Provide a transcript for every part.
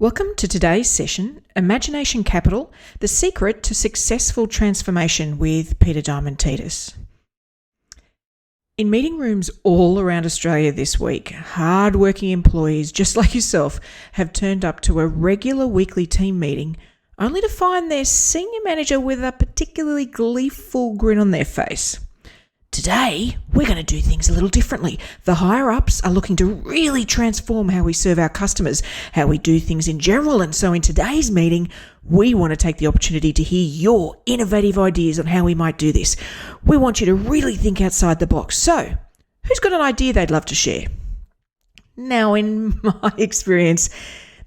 Welcome to today's session, Imagination Capital, the Secret to Successful Transformation with Peter Diamandidis. In meeting rooms all around Australia this week, hard-working employees just like yourself have turned up to a regular weekly team meeting only to find their senior manager with a particularly gleeful grin on their face. Today, we're going to do things a little differently. The higher-ups are looking to really transform how we serve our customers, how we do things in general, and so in today's meeting, we want to take the opportunity to hear your innovative ideas on how we might do this. We want you to really think outside the box. So, who's got an idea they'd love to share? Now, in my experience,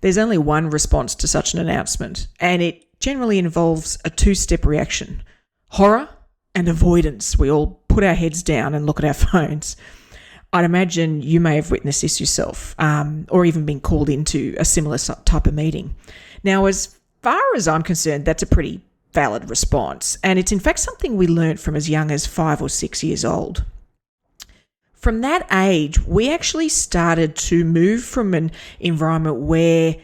there's only one response to such an announcement, and it generally involves a two-step reaction: horror and avoidance. We all put our heads down and look at our phones. I'd imagine you may have witnessed this yourself, or even been called into a similar type of meeting. Now, as far as I'm concerned, that's a pretty valid response, and it's in fact something we learnt from as young as 5 or 6 years old. From that age, we actually started to move from an environment where,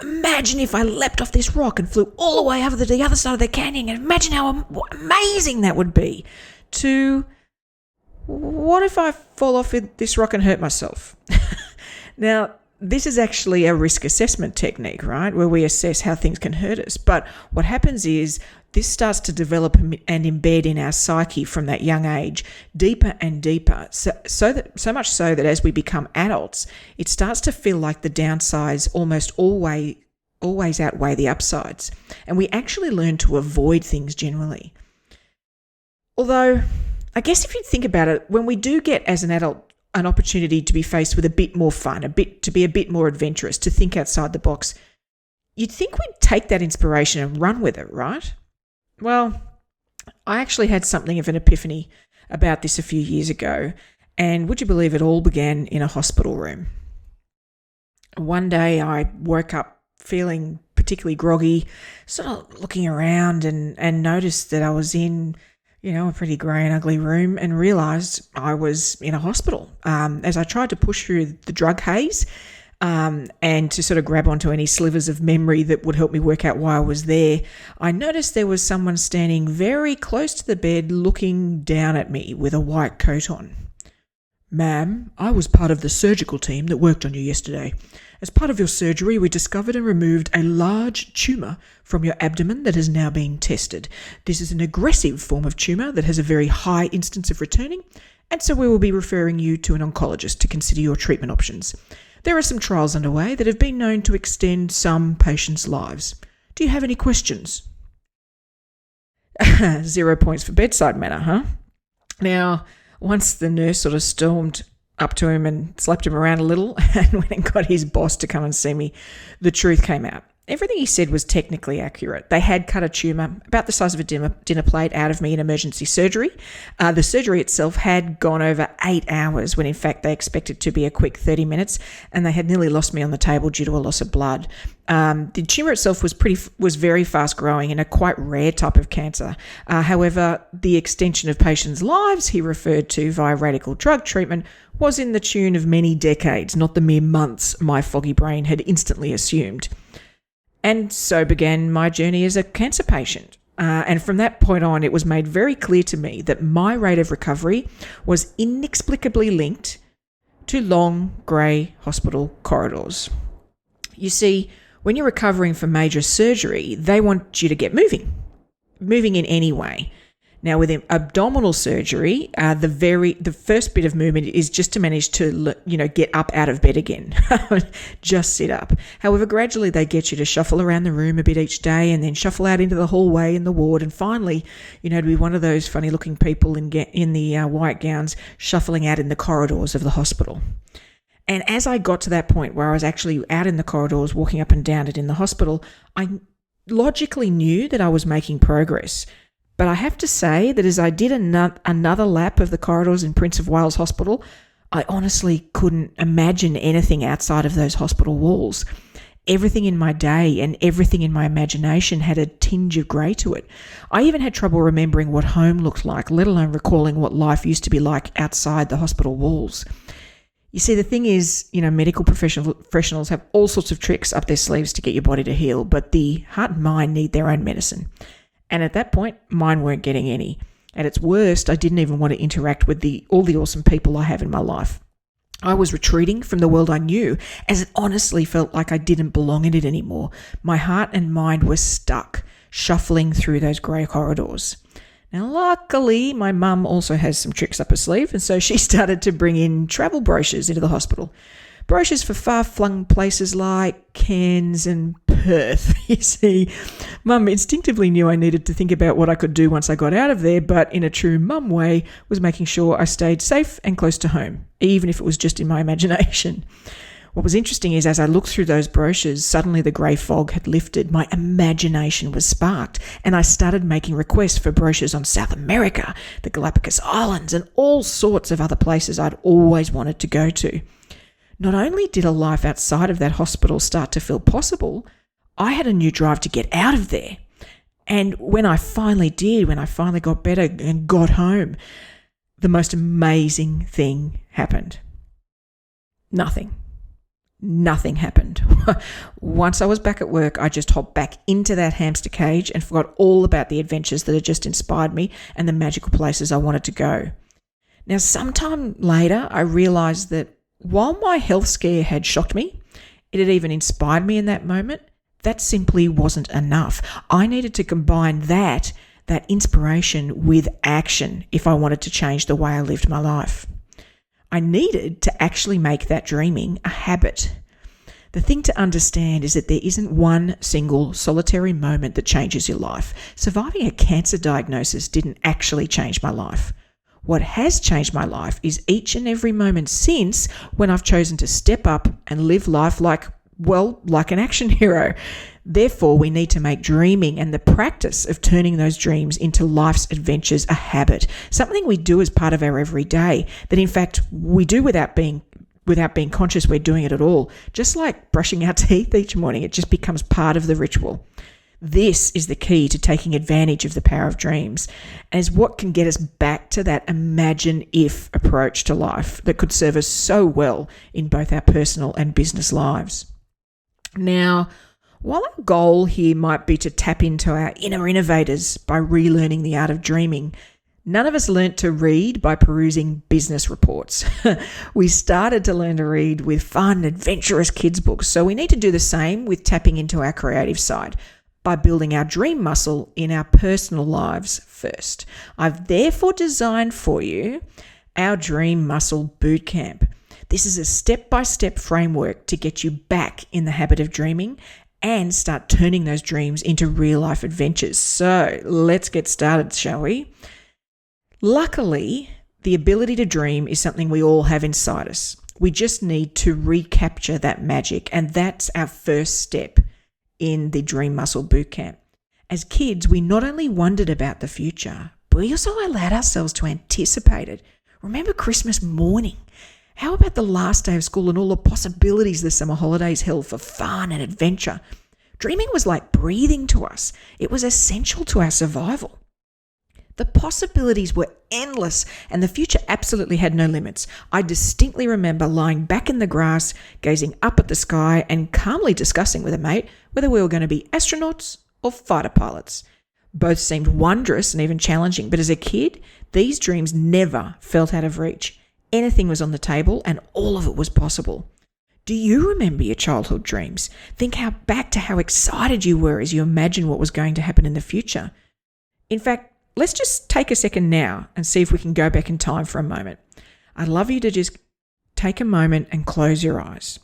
imagine if I leapt off this rock and flew all the way over to the other side of the canyon, and imagine how amazing that would be, to what if I fall off this rock and hurt myself? Now, this is actually a risk assessment technique, right, where we assess how things can hurt us. But what happens is this starts to develop and embed in our psyche from that young age, deeper and deeper, so much so that as we become adults, it starts to feel like the downsides almost always outweigh the upsides. And we actually learn to avoid things generally. Although, I guess if you think about it, when we do get as an adult an opportunity to be faced with a bit more fun, to be a bit more adventurous, to think outside the box, you'd think we'd take that inspiration and run with it, right? Well, I actually had something of an epiphany about this a few years ago, and would you believe it all began in a hospital room. One day I woke up feeling particularly groggy, sort of looking around and noticed that I was in a pretty grey and ugly room, and realised I was in a hospital. As I tried to push through the drug haze and to sort of grab onto any slivers of memory that would help me work out why I was there, I noticed there was someone standing very close to the bed looking down at me with a white coat on. "Ma'am, I was part of the surgical team that worked on you yesterday. As part of your surgery, we discovered and removed a large tumour from your abdomen that has now been tested. This is an aggressive form of tumour that has a very high instance of returning, and so we will be referring you to an oncologist to consider your treatment options. There are some trials underway that have been known to extend some patients' lives. Do you have any questions?" 0 points for bedside manner, huh? Now, once the nurse sort of stormed up to him and slapped him around a little and went and got his boss to come and see me, the truth came out. Everything he said was technically accurate. They had cut a tumour about the size of a dinner plate out of me in emergency surgery. The surgery itself had gone over 8 hours when in fact they expected to be a quick 30 minutes, and they had nearly lost me on the table due to a loss of blood. The tumour itself was very fast growing and a quite rare type of cancer. However, the extension of patients' lives he referred to via radical drug treatment was in the tune of many decades, not the mere months my foggy brain had instantly assumed. And so began my journey as a cancer patient. And from that point on, it was made very clear to me that my rate of recovery was inexplicably linked to long, grey hospital corridors. You see, when you're recovering from major surgery, they want you to get moving in any way. Now, with abdominal surgery, the first bit of movement is just to manage to, get up out of bed again, just sit up. However, gradually they get you to shuffle around the room a bit each day, and then shuffle out into the hallway in the ward, and finally, to be one of those funny-looking people in the white gowns shuffling out in the corridors of the hospital. And as I got to that point where I was actually out in the corridors, walking up and down it in the hospital, I logically knew that I was making progress. But I have to say that as I did another lap of the corridors in Prince of Wales Hospital, I honestly couldn't imagine anything outside of those hospital walls. Everything in my day and everything in my imagination had a tinge of grey to it. I even had trouble remembering what home looked like, let alone recalling what life used to be like outside the hospital walls. You see, the thing is, medical professionals have all sorts of tricks up their sleeves to get your body to heal, but the heart and mind need their own medicine. And at that point, mine weren't getting any. At its worst, I didn't even want to interact with all the awesome people I have in my life. I was retreating from the world I knew, as it honestly felt like I didn't belong in it anymore. My heart and mind were stuck, shuffling through those grey corridors. Now, luckily, my mum also has some tricks up her sleeve, and so she started to bring in travel brochures into the hospital. Brochures for far-flung places like Cairns and Perth. You see, Mum instinctively knew I needed to think about what I could do once I got out of there, but in a true mum way, was making sure I stayed safe and close to home, even if it was just in my imagination. What was interesting is as I looked through those brochures, suddenly the grey fog had lifted, my imagination was sparked, and I started making requests for brochures on South America, the Galapagos Islands, and all sorts of other places I'd always wanted to go to. Not only did a life outside of that hospital start to feel possible, I had a new drive to get out of there. And when I finally got better and got home, the most amazing thing happened. Nothing happened. Once I was back at work, I just hopped back into that hamster cage and forgot all about the adventures that had just inspired me and the magical places I wanted to go. Now, sometime later, I realised that while my health scare had shocked me, it had even inspired me in that moment, that simply wasn't enough. I needed to combine that inspiration with action if I wanted to change the way I lived my life. I needed to actually make that dreaming a habit. The thing to understand is that there isn't one single solitary moment that changes your life. Surviving a cancer diagnosis didn't actually change my life. What has changed my life is each and every moment since, when I've chosen to step up and live life like an action hero. Therefore, we need to make dreaming and the practice of turning those dreams into life's adventures a habit, something we do as part of our everyday, that in fact we do without being conscious we're doing it at all. Just like brushing our teeth each morning, it just becomes part of the ritual. This is the key to taking advantage of the power of dreams, and is what can get us back to that imagine if approach to life that could serve us so well in both our personal and business lives. Now, while our goal here might be to tap into our inner innovators by relearning the art of dreaming, none of us learnt to read by perusing business reports. We started to learn to read with fun, adventurous kids' books, so we need to do the same with tapping into our creative side by building our dream muscle in our personal lives first. I've therefore designed for you our Dream Muscle Bootcamp. This is a step-by-step framework to get you back in the habit of dreaming and start turning those dreams into real-life adventures. So let's get started, shall we? Luckily, the ability to dream is something we all have inside us. We just need to recapture that magic, and that's our first step in the Dream Muscle Bootcamp. As kids, we not only wondered about the future, but we also allowed ourselves to anticipate it. Remember Christmas morning? How about the last day of school and all the possibilities the summer holidays held for fun and adventure? Dreaming was like breathing to us. It was essential to our survival. The possibilities were endless, and the future absolutely had no limits. I distinctly remember lying back in the grass, gazing up at the sky, and calmly discussing with a mate whether we were going to be astronauts or fighter pilots. Both seemed wondrous and even challenging, but as a kid, these dreams never felt out of reach. Anything was on the table, and all of it was possible. Do you remember your childhood dreams? Think back to how excited you were as you imagined what was going to happen in the future. In fact, let's just take a second now and see if we can go back in time for a moment. I'd love you to just take a moment and close your eyes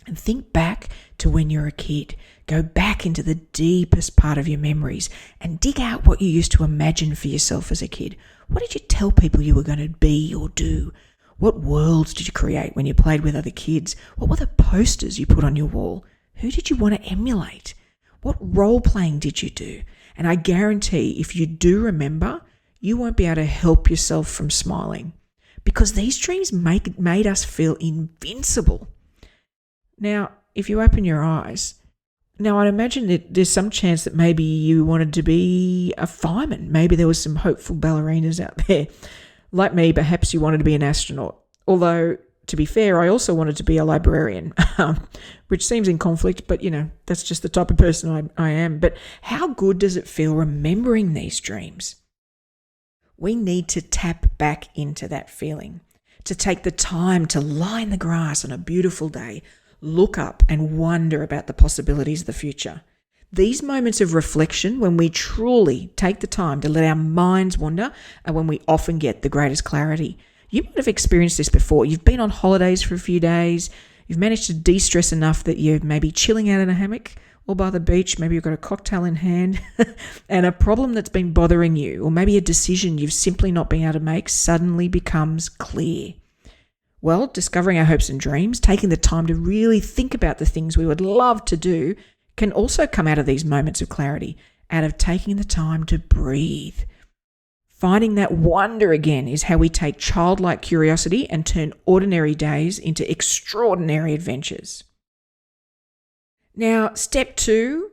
and think back to when you were a kid. Go back into the deepest part of your memories and dig out what you used to imagine for yourself as a kid. What did you tell people you were going to be or do? What worlds did you create when you played with other kids? What were the posters you put on your wall? Who did you want to emulate? What role-playing did you do? And I guarantee if you do remember, you won't be able to help yourself from smiling, because these dreams made us feel invincible. Now, if you open your eyes, now I'd imagine that there's some chance that maybe you wanted to be a fireman. Maybe there was some hopeful ballerinas out there. Like me, perhaps you wanted to be an astronaut. Although, to be fair, I also wanted to be a librarian, which seems in conflict, but that's just the type of person I am. But how good does it feel remembering these dreams? We need to tap back into that feeling, to take the time to lie in the grass on a beautiful day, look up and wonder about the possibilities of the future. These moments of reflection, when we truly take the time to let our minds wander, are when we often get the greatest clarity. You might have experienced this before. You've been on holidays for a few days. You've managed to de-stress enough that you're maybe chilling out in a hammock or by the beach. Maybe you've got a cocktail in hand and a problem that's been bothering you, or maybe a decision you've simply not been able to make, suddenly becomes clear. Well, discovering our hopes and dreams, taking the time to really think about the things we would love to do, can also come out of these moments of clarity, out of taking the time to breathe. Finding that wonder again is how we take childlike curiosity and turn ordinary days into extraordinary adventures. Now, step 2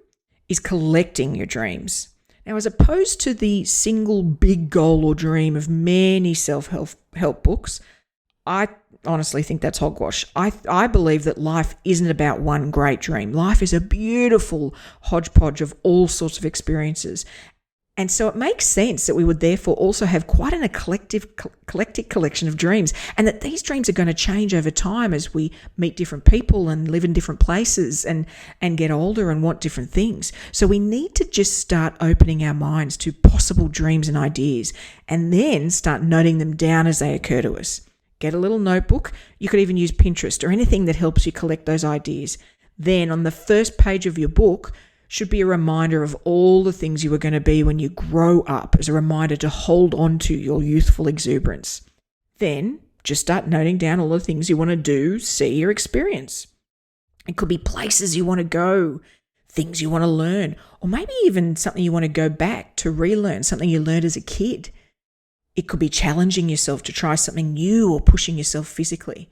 is collecting your dreams. Now, as opposed to the single big goal or dream of many self-help books, I honestly think that's hogwash. I believe that life isn't about one great dream. Life is a beautiful hodgepodge of all sorts of experiences. And so it makes sense that we would therefore also have quite an eclectic collection of dreams, and that these dreams are going to change over time as we meet different people and live in different places and get older and want different things. So we need to just start opening our minds to possible dreams and ideas, and then start noting them down as they occur to us. Get a little notebook. You could even use Pinterest or anything that helps you collect those ideas. Then on the first page of your book should be a reminder of all the things you are going to be when you grow up, as a reminder to hold on to your youthful exuberance. Then just start noting down all the things you want to do, see, or experience. It could be places you want to go, things you want to learn, or maybe even something you want to go back to relearn, something you learned as a kid. It could be challenging yourself to try something new or pushing yourself physically.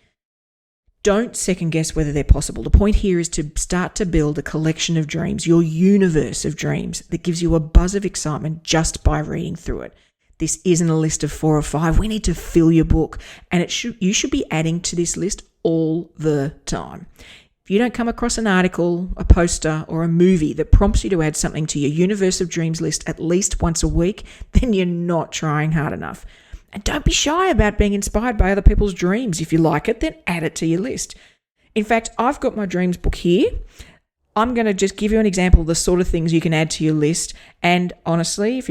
Don't second guess whether they're possible. The point here is to start to build a collection of dreams, your universe of dreams, that gives you a buzz of excitement just by reading through it. This isn't a list of 4 or 5. We need to fill your book, and you should be adding to this list all the time. If you don't come across an article, a poster, or a movie that prompts you to add something to your universe of dreams list at least once a week, then you're not trying hard enough. And don't be shy about being inspired by other people's dreams. If you like it, then add it to your list. In fact, I've got my dreams book here. I'm going to just give you an example of the sort of things you can add to your list. And honestly, if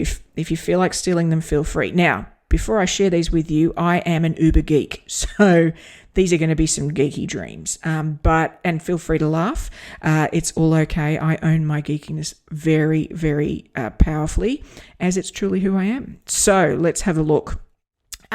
you feel like stealing them, feel free. Now, before I share these with you, I am an uber geek. So these are going to be some geeky dreams. And feel free to laugh. It's all okay. I own my geekiness very, very powerfully, as it's truly who I am. So let's have a look.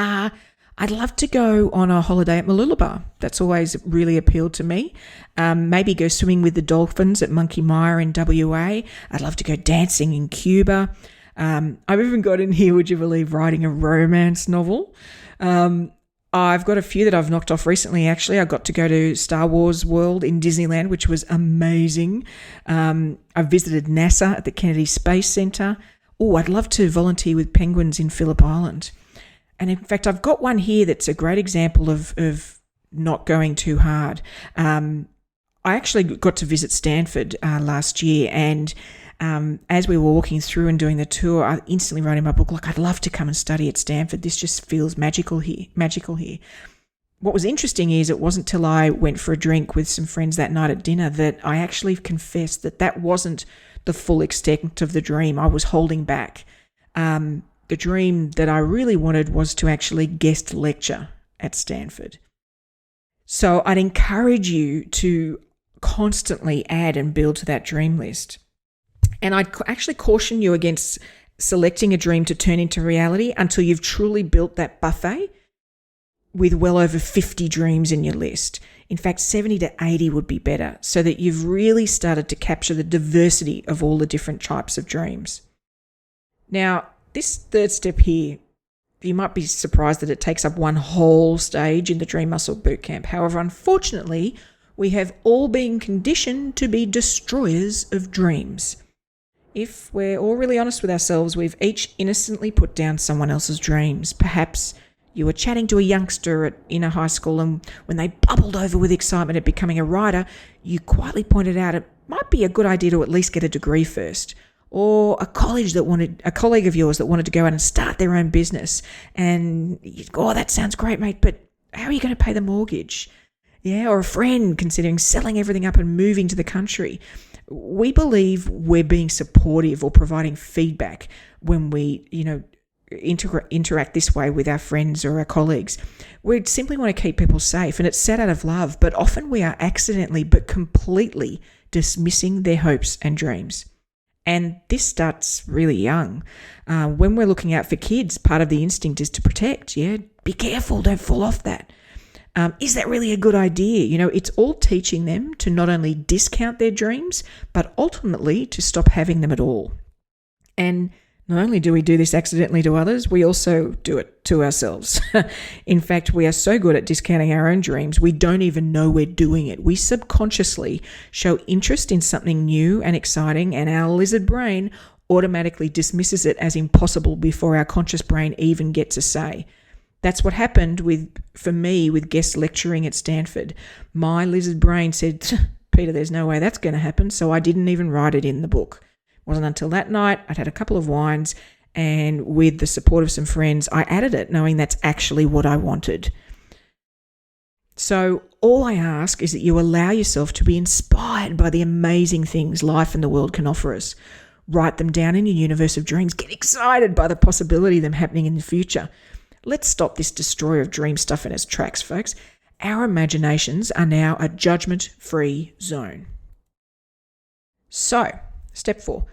I'd love to go on a holiday at Mooloolaba. That's always really appealed to me. Maybe go swimming with the dolphins at Monkey Mia in WA. I'd love to go dancing in Cuba. I've even got in here, would you believe, writing a romance novel. I've got a few that I've knocked off recently, actually. I got to go to Star Wars World in Disneyland, which was amazing. I visited NASA at the Kennedy Space Center. Oh, I'd love to volunteer with penguins in Phillip Island. And in fact, I've got one here that's a great example of not going too hard. I actually got to visit Stanford last year, and as we were walking through and doing the tour, I instantly wrote in my book, look, I'd love to come and study at Stanford. This just feels magical here. What was interesting is it wasn't till I went for a drink with some friends that night at dinner that I actually confessed that wasn't the full extent of the dream. I was holding back. The dream that I really wanted was to actually guest lecture at Stanford. So I'd encourage you to constantly add and build to that dream list. And I'd actually caution you against selecting a dream to turn into reality until you've truly built that buffet with well over 50 dreams in your list. In fact, 70 to 80 would be better, so that you've really started to capture the diversity of all the different types of dreams. Now, this third step here, you might be surprised that it takes up one whole stage in the Dream Muscle Bootcamp. However, unfortunately, we have all been conditioned to be destroyers of dreams. If we're all really honest with ourselves, we've each innocently put down someone else's dreams. Perhaps you were chatting to a youngster in a high school, and when they bubbled over with excitement at becoming a writer, you quietly pointed out it might be a good idea to at least get a degree first. Or a colleague of yours that wanted to go out and start their own business, and you'd go, oh, that sounds great, mate, but how are you going to pay the mortgage? Yeah, or a friend considering selling everything up and moving to the country. We believe we're being supportive or providing feedback when we, interact this way with our friends or our colleagues. We simply want to keep people safe, and it's said out of love, but often we are accidentally but completely dismissing their hopes and dreams. And this starts really young. When we're looking out for kids, part of the instinct is to protect. Yeah, be careful, don't fall off that. Is that really a good idea? It's all teaching them to not only discount their dreams, but ultimately to stop having them at all. And not only do we do this accidentally to others, we also do it to ourselves. In fact, we are so good at discounting our own dreams, we don't even know we're doing it. We subconsciously show interest in something new and exciting, and our lizard brain automatically dismisses it as impossible before our conscious brain even gets a say. That's what happened for me with guest lecturing at Stanford. My lizard brain said, Peter, there's no way that's going to happen, so I didn't even write it in the book. It wasn't until that night I'd had a couple of wines, and with the support of some friends, I added it, knowing that's actually what I wanted. So all I ask is that you allow yourself to be inspired by the amazing things life and the world can offer us. Write them down in your universe of dreams. Get excited by the possibility of them happening in the future. Let's stop this destroyer of dream stuff in its tracks, folks. Our imaginations are now a judgment-free zone. So, step 4.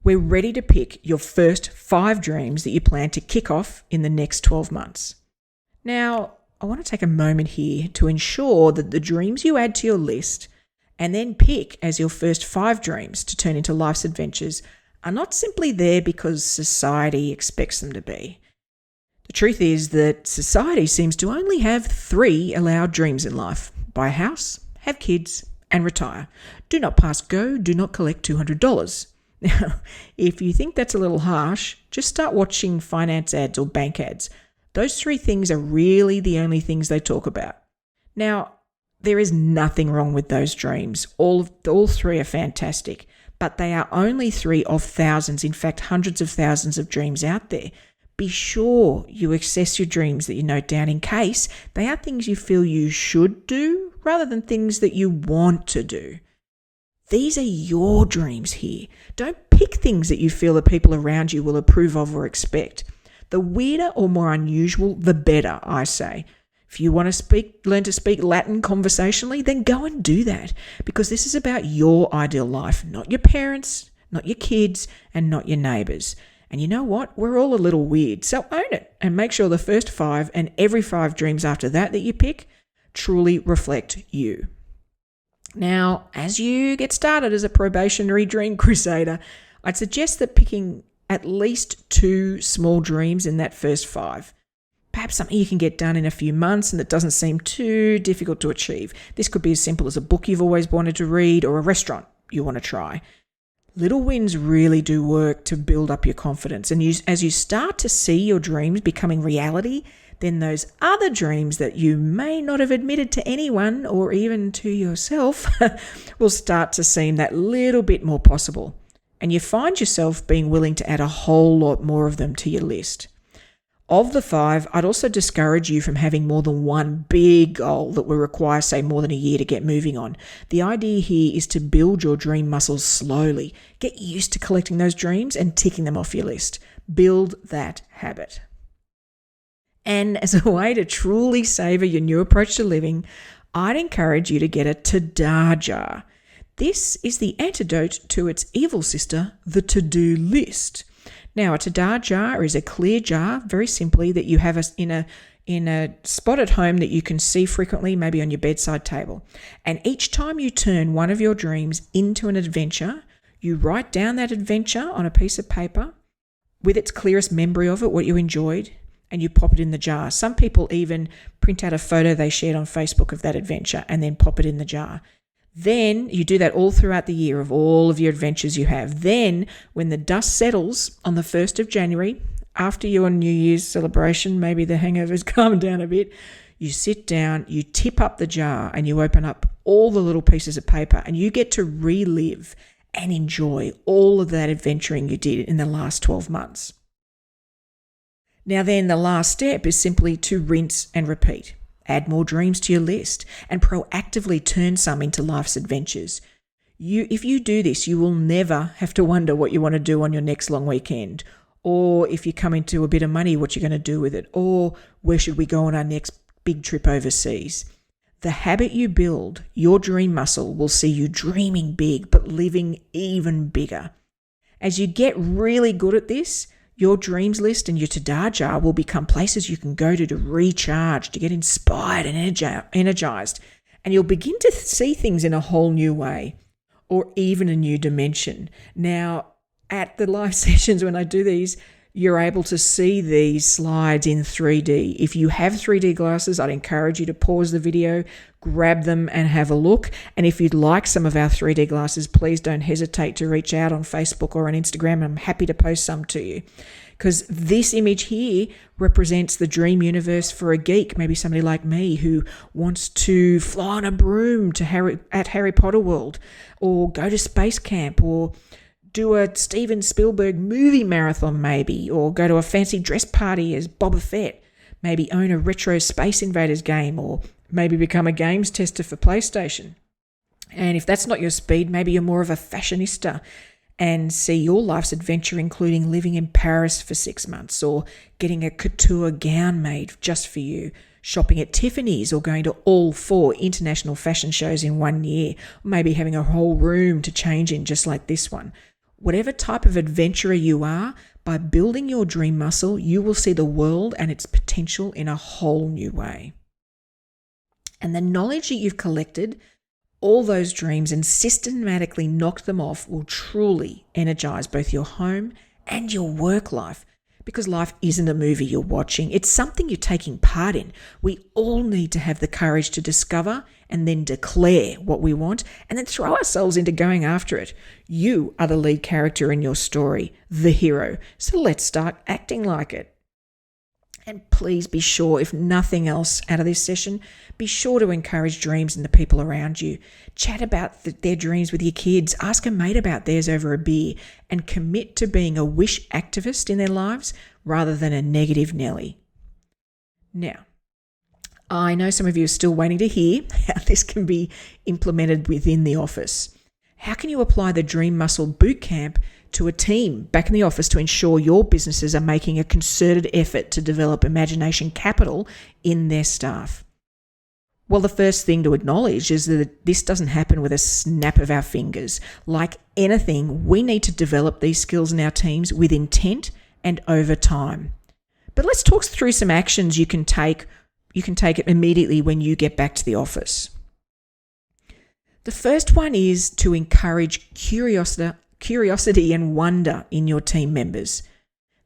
We're ready to pick your first 5 dreams that you plan to kick off in the next 12 months. Now, I want to take a moment here to ensure that the dreams you add to your list and then pick as your first 5 dreams to turn into life's adventures are not simply there because society expects them to be. The truth is that society seems to only have 3 allowed dreams in life: buy a house, have kids, and retire. Do not pass go, do not collect $200. Now, if you think that's a little harsh, just start watching finance ads or bank ads. Those 3 things are really the only things they talk about. Now, there is nothing wrong with those dreams. All 3 are fantastic, but they are only 3 of thousands, in fact, hundreds of thousands of dreams out there. Be sure you assess your dreams that you note down in case they are things you feel you should do rather than things that you want to do. These are your dreams here. Don't pick things that you feel the people around you will approve of or expect. The weirder or more unusual, the better, I say. If you want to learn to speak Latin conversationally, then go and do that, because this is about your ideal life, not your parents, not your kids, and not your neighbours. And you know what? We're all a little weird, so own it and make sure the first 5 and every 5 dreams after that you pick truly reflect you. Now, as you get started as a probationary dream crusader, I'd suggest that picking at least 2 small dreams in that first 5. Perhaps something you can get done in a few months and that doesn't seem too difficult to achieve. This could be as simple as a book you've always wanted to read or a restaurant you want to try. Little wins really do work to build up your confidence. And as you start to see your dreams becoming reality, then those other dreams that you may not have admitted to anyone or even to yourself will start to seem that little bit more possible. And you find yourself being willing to add a whole lot more of them to your list. Of the 5, I'd also discourage you from having more than one big goal that will require, say, more than a year to get moving on. The idea here is to build your dream muscles slowly. Get used to collecting those dreams and ticking them off your list. Build that habit. And as a way to truly savor your new approach to living, I'd encourage you to get a to-do jar. This is the antidote to its evil sister, the to-do list. Now, a to-do jar is a clear jar, very simply, that you have in a spot at home that you can see frequently, maybe on your bedside table. And each time you turn one of your dreams into an adventure, you write down that adventure on a piece of paper with its clearest memory of it, what you enjoyed, and you pop it in the jar. Some people even print out a photo they shared on Facebook of that adventure and then pop it in the jar. Then you do that all throughout the year of all of your adventures you have. Then when the dust settles on the 1st of January, after your New Year's celebration, maybe the hangover's calmed down a bit, you sit down, you tip up the jar and you open up all the little pieces of paper and you get to relive and enjoy all of that adventuring you did in the last 12 months. Now then, the last step is simply to rinse and repeat. Add more dreams to your list and proactively turn some into life's adventures. If you do this, you will never have to wonder what you want to do on your next long weekend, or if you come into a bit of money, what you're going to do with it, or where should we go on our next big trip overseas. The habit you build, your dream muscle, will see you dreaming big but living even bigger. As you get really good at this, your dreams list and your to-do jar will become places you can go to recharge, to get inspired and energized. And you'll begin to see things in a whole new way, or even a new dimension. Now, at the live sessions when I do these, you're able to see these slides in 3D. If you have 3D glasses, I'd encourage you to pause the video, grab them and have a look. And if you'd like some of our 3D glasses, please don't hesitate to reach out on Facebook or on Instagram. I'm happy to post some to you. Because this image here represents the dream universe for a geek, maybe somebody like me who wants to fly on a broom to Harry Potter World, or go to space camp, or do a Steven Spielberg movie marathon maybe, or go to a fancy dress party as Boba Fett, maybe own a retro Space Invaders game, or maybe become a games tester for PlayStation. And if that's not your speed, maybe you're more of a fashionista and see your life's adventure including living in Paris for 6 months, or getting a couture gown made just for you, shopping at Tiffany's, or going to all 4 international fashion shows in 1 year, or maybe having a whole room to change in just like this one. Whatever type of adventurer you are, by building your dream muscle, you will see the world and its potential in a whole new way. And the knowledge that you've collected, all those dreams, and systematically knocked them off will truly energize both your home and your work life. Because life isn't a movie you're watching, it's something you're taking part in. We all need to have the courage to discover and then declare what we want, and then throw ourselves into going after it. You are the lead character in your story, the hero. So let's start acting like it. And please be sure, if nothing else out of this session, be sure to encourage dreams in the people around you. Chat about their dreams with your kids. Ask a mate about theirs over a beer, and commit to being a wish activist in their lives rather than a negative Nelly. Now, I know some of you are still waiting to hear how this can be implemented within the office. How can you apply the Dream Muscle Bootcamp to a team back in the office to ensure your businesses are making a concerted effort to develop imagination capital in their staff? Well, the first thing to acknowledge is that this doesn't happen with a snap of our fingers. Like anything, we need to develop these skills in our teams with intent and over time. But let's talk through some actions you can take. You can take it immediately when you get back to the office. The first one is to encourage curiosity and wonder in your team members.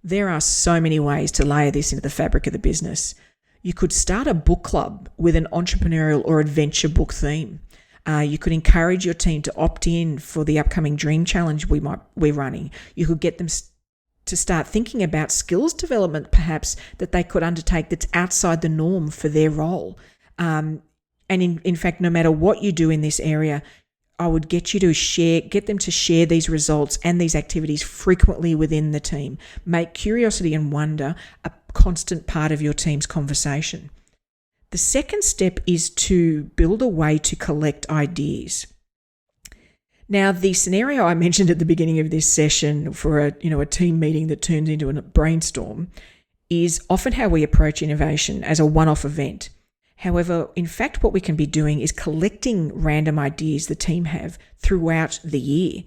There are so many ways to layer this into the fabric of the business. You could start a book club with an entrepreneurial or adventure book theme. You could encourage your team to opt in for the upcoming Dream Challenge we're running. You could get them to start thinking about skills development, perhaps, that they could undertake that's outside the norm for their role. And in fact, no matter what you do in this area, I would get them to share these results and these activities frequently within the team. Make curiosity and wonder a constant part of your team's conversation. The second step is to build a way to collect ideas. Now, the scenario I mentioned at the beginning of this session for a team meeting that turns into a brainstorm is often how we approach innovation as a one-off event. However, in fact, what we can be doing is collecting random ideas the team have throughout the year.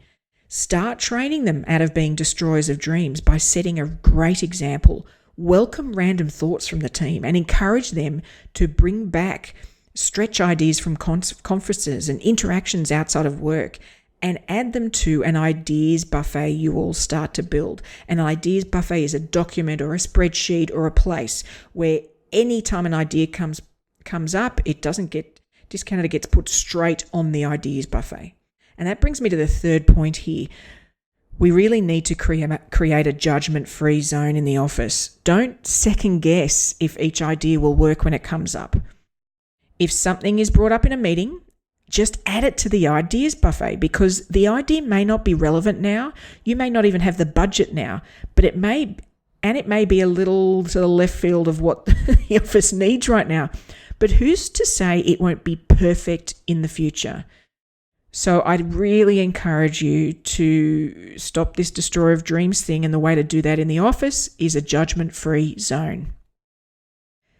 Start training them out of being destroyers of dreams by setting a great example. Welcome random thoughts from the team and encourage them to bring back stretch ideas from conferences and interactions outside of work, and add them to an ideas buffet you all start to build. An ideas buffet is a document or a spreadsheet or a place where any time an idea comes up, it doesn't get discounted, it gets put straight on the ideas buffet. And that brings me to the third point here. We really need to create a judgment-free zone in the office. Don't second guess if each idea will work when it comes up. If something is brought up in a meeting, just add it to the ideas buffet, because the idea may not be relevant now. You may not even have the budget now, but it may be a little to the left field of what the office needs right now. But who's to say it won't be perfect in the future? So I'd really encourage you to stop this destroyer of dreams thing, and the way to do that in the office is a judgment-free zone.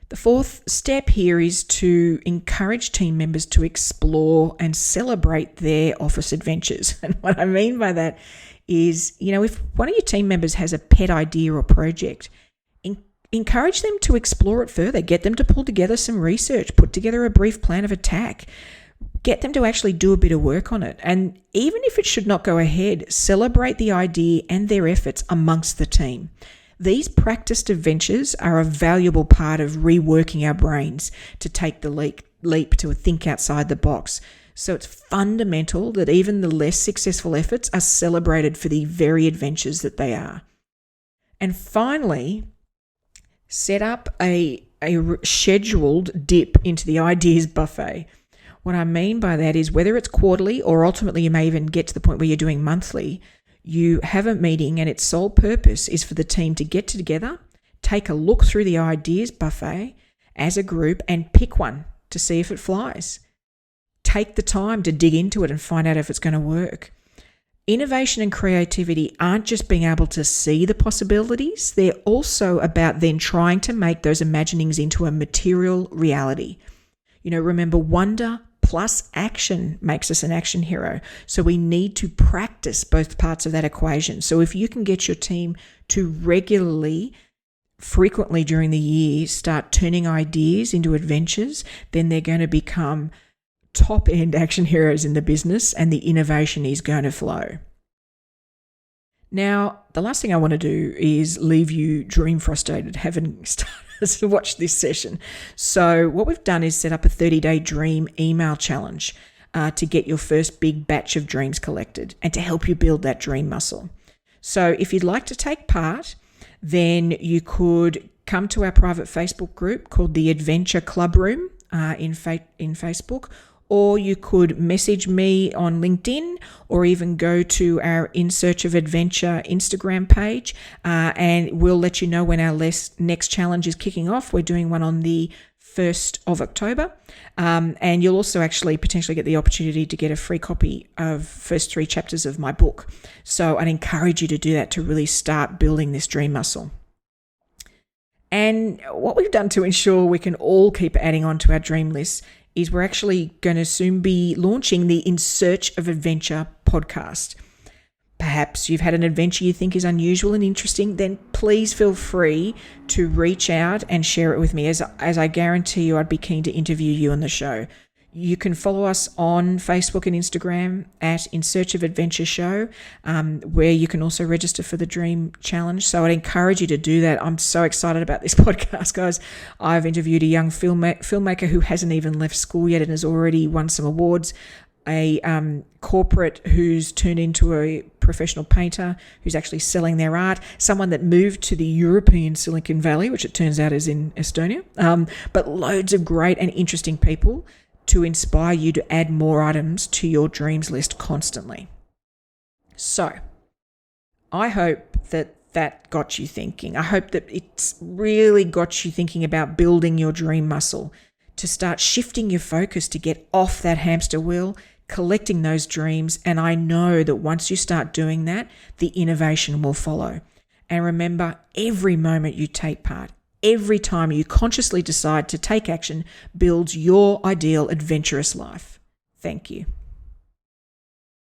The fourth step here is to encourage team members to explore and celebrate their office adventures. And what I mean by that is, if one of your team members has a pet idea or project, encourage them to explore it further. Get them to pull together some research, put together a brief plan of attack. Get them to actually do a bit of work on it. And even if it should not go ahead, celebrate the idea and their efforts amongst the team. These practiced adventures are a valuable part of reworking our brains to take the leap to think outside the box. So it's fundamental that even the less successful efforts are celebrated for the very adventures that they are. And finally, set up a scheduled dip into the ideas buffet. What I mean by that is, whether it's quarterly or ultimately you may even get to the point where you're doing monthly, you have a meeting and its sole purpose is for the team to get together, take a look through the ideas buffet as a group and pick one to see if it flies. Take the time to dig into it and find out if it's going to work. Innovation and creativity aren't just being able to see the possibilities, they're also about then trying to make those imaginings into a material reality. Remember, wonder plus action makes us an action hero. So we need to practice both parts of that equation. So if you can get your team to regularly, frequently during the year, start turning ideas into adventures, then they're going to become top-end action heroes in the business, and the innovation is going to flow. Now, the last thing I want to do is leave you dream frustrated having started to watch this session. So what we've done is set up a 30-day dream email challenge to get your first big batch of dreams collected and to help you build that dream muscle. So if you'd like to take part, then you could come to our private Facebook group called the Adventure Club Room in Facebook, or you could message me on LinkedIn, or even go to our In Search of Adventure Instagram page, and we'll let you know when our next challenge is kicking off. We're doing one on the 1st of October, and you'll also actually potentially get the opportunity to get a free copy of first 3 chapters of my book. So I'd encourage you to do that to really start building this dream muscle. And what we've done to ensure we can all keep adding on to our dream list is we're actually going to soon be launching the In Search of Adventure podcast. Perhaps you've had an adventure you think is unusual and interesting, then please feel free to reach out and share it with me, as I guarantee you I'd be keen to interview you on the show. You can follow us on Facebook and Instagram at In Search of Adventure Show, where you can also register for the Dream Challenge. So I'd encourage you to do that. I'm so excited about this podcast, guys. I've interviewed a young filmmaker who hasn't even left school yet and has already won some awards. A corporate who's turned into a professional painter who's actually selling their art, someone that moved to the European Silicon Valley, which it turns out is in Estonia, but loads of great and interesting people to inspire you to add more items to your dreams list constantly. So I hope that got you thinking. I hope that it's really got you thinking about building your dream muscle, to start shifting your focus to get off that hamster wheel, collecting those dreams. And I know that once you start doing that, the innovation will follow. And remember, every moment you take part, every time you consciously decide to take action, builds your ideal adventurous life. Thank you.